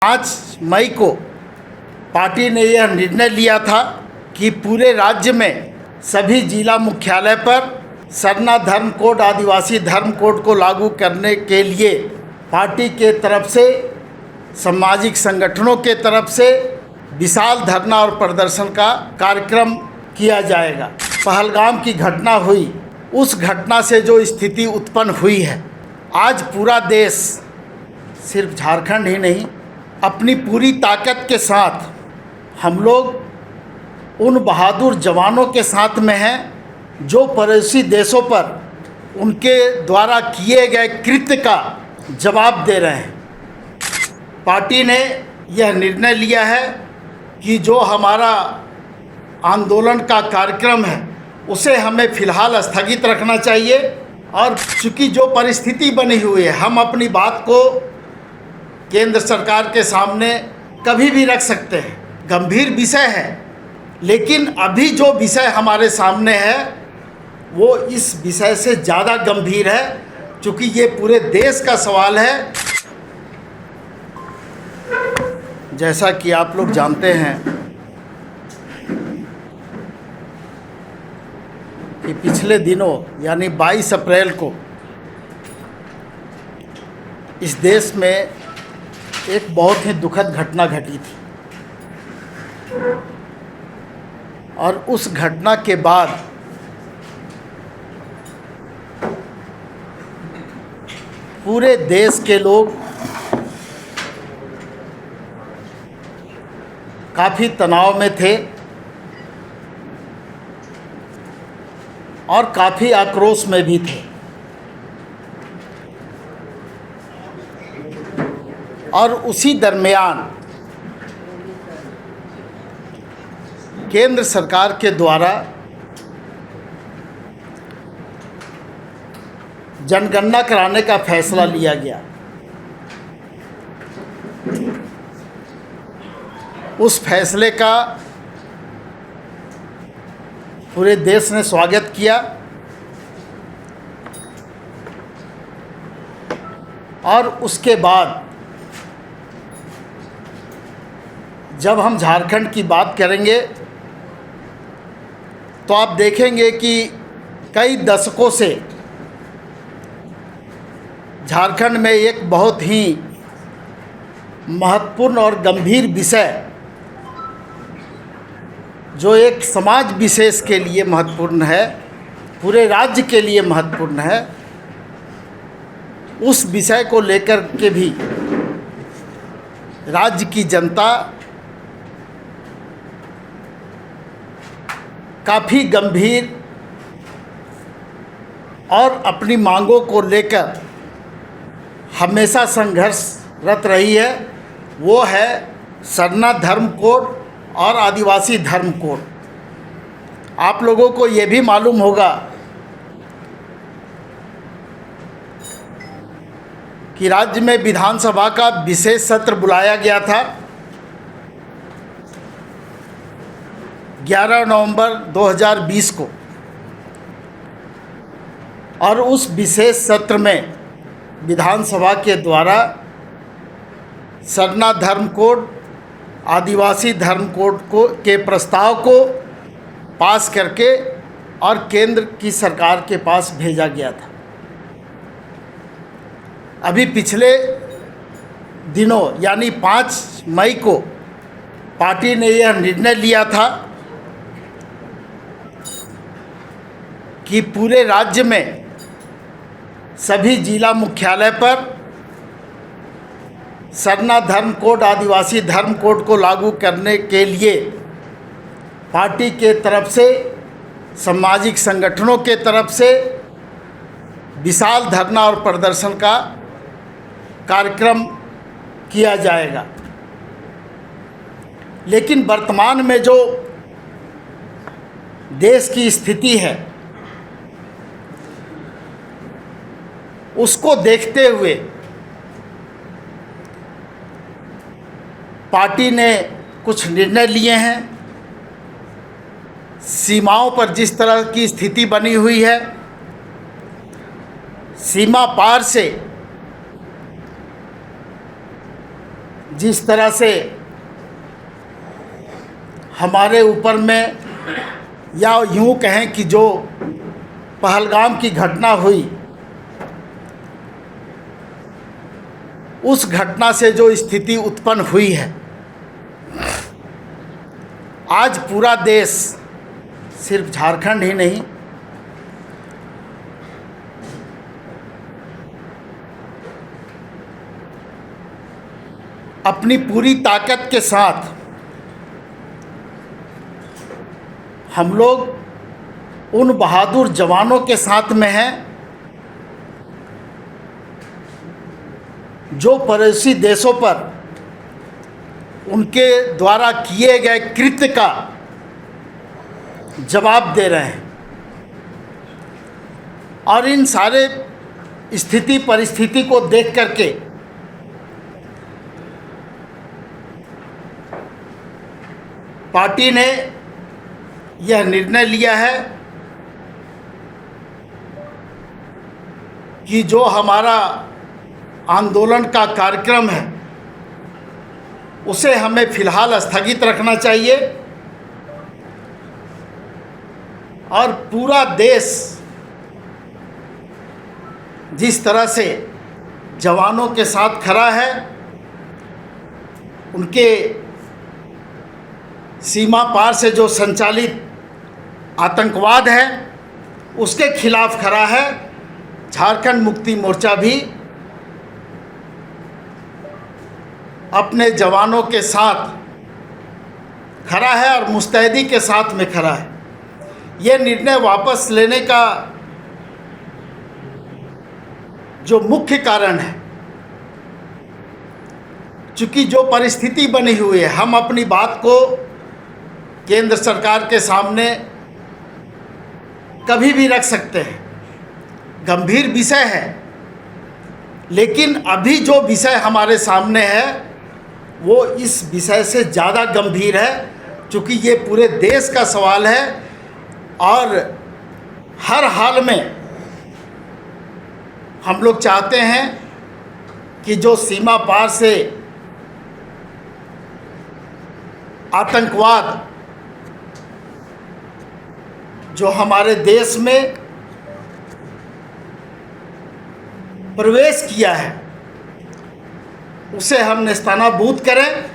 5 मई को पार्टी ने यह निर्णय लिया था कि पूरे राज्य में सभी जिला मुख्यालय पर सरना धर्म कोड, आदिवासी धर्म कोड को लागू करने के लिए पार्टी के तरफ से, सामाजिक संगठनों के तरफ से विशाल धरना और प्रदर्शन का कार्यक्रम किया जाएगा। पहलगाम की घटना हुई, उस घटना से जो स्थिति उत्पन्न हुई है, आज पूरा देश, सिर्फ झारखंड ही नहीं, अपनी पूरी ताकत के साथ हम लोग उन बहादुर जवानों के साथ में हैं जो पड़ोसी देशों पर उनके द्वारा किए गए कृत्य का जवाब दे रहे हैं। पार्टी ने यह निर्णय लिया है कि जो हमारा आंदोलन का कार्यक्रम है उसे हमें फ़िलहाल स्थगित रखना चाहिए, और चूँकि जो परिस्थिति बनी हुई है, हम अपनी बात को केंद्र सरकार के सामने कभी भी रख सकते हैं। गंभीर विषय है, लेकिन अभी जो विषय हमारे सामने है वो इस विषय से ज़्यादा गंभीर है, क्योंकि ये पूरे देश का सवाल है। जैसा कि आप लोग जानते हैं कि पिछले दिनों यानी 22 अप्रैल को इस देश में एक बहुत ही दुखद घटना घटी थी, और उस घटना के बाद पूरे देश के लोग काफ़ी तनाव में थे और काफ़ी आक्रोश में भी थे। और उसी दरमियान केंद्र सरकार के द्वारा जनगणना कराने का फैसला लिया गया। उस फैसले का पूरे देश ने स्वागत किया, और उसके बाद जब हम झारखंड की बात करेंगे तो आप देखेंगे कि कई दशकों से झारखंड में एक बहुत ही महत्वपूर्ण और गंभीर विषय, जो एक समाज विशेष के लिए महत्वपूर्ण है, पूरे राज्य के लिए महत्वपूर्ण है, उस विषय को लेकर के भी राज्य की जनता काफ़ी गंभीर और अपनी मांगों को लेकर हमेशा संघर्षरत रही है। वो है सरना धर्म कोड और आदिवासी धर्म कोड। आप लोगों को ये भी मालूम होगा कि राज्य में विधानसभा का विशेष सत्र बुलाया गया था 11 नवंबर 2020 को, और उस विशेष सत्र में विधानसभा के द्वारा सरना धर्म कोड, आदिवासी धर्म कोड के प्रस्ताव को पास करके और केंद्र की सरकार के पास भेजा गया था। अभी पिछले दिनों यानी 5 मई को पार्टी ने यह निर्णय लिया था कि पूरे राज्य में सभी जिला मुख्यालय पर सरना धर्म कोड, आदिवासी धर्म कोड को लागू करने के लिए पार्टी के तरफ से, सामाजिक संगठनों के तरफ से विशाल धरना और प्रदर्शन का कार्यक्रम किया जाएगा। लेकिन वर्तमान में जो देश की स्थिति है उसको देखते हुए पार्टी ने कुछ निर्णय लिए हैं। सीमाओं पर जिस तरह की स्थिति बनी हुई है, सीमा पार से जिस तरह से हमारे ऊपर में, या यूँ कहें कि जो पहलगाम की घटना हुई, उस घटना से जो स्थिति उत्पन्न हुई है, आज पूरा देश, सिर्फ झारखंड ही नहीं, अपनी पूरी ताकत के साथ हम लोग उन बहादुर जवानों के साथ में हैं जो पड़ोसी देशों पर उनके द्वारा किए गए कृत्य का जवाब दे रहे हैं। और इन सारे स्थिति परिस्थिति को देख करके पार्टी ने यह निर्णय लिया है कि जो हमारा आंदोलन का कार्यक्रम है उसे हमें फ़िलहाल स्थगित रखना चाहिए और पूरा देश जिस तरह से जवानों के साथ खड़ा है, उनके सीमा पार से जो संचालित आतंकवाद है उसके खिलाफ खड़ा है, झारखंड मुक्ति मोर्चा भी अपने जवानों के साथ खड़ा है और मुस्तैदी के साथ में खड़ा है। ये निर्णय वापस लेने का जो मुख्य कारण है, चूँकि जो परिस्थिति बनी हुई है, हम अपनी बात को केंद्र सरकार के सामने कभी भी रख सकते हैं, गंभीर विषय है, लेकिन अभी जो विषय हमारे सामने है वो इस विषय से ज़्यादा गंभीर है, क्योंकि ये पूरे देश का सवाल है और हर हाल में हम लोग चाहते हैं कि जो सीमा पार से आतंकवाद जो हमारे देश में प्रवेश किया है उसे हम नेस्तनाबूद करें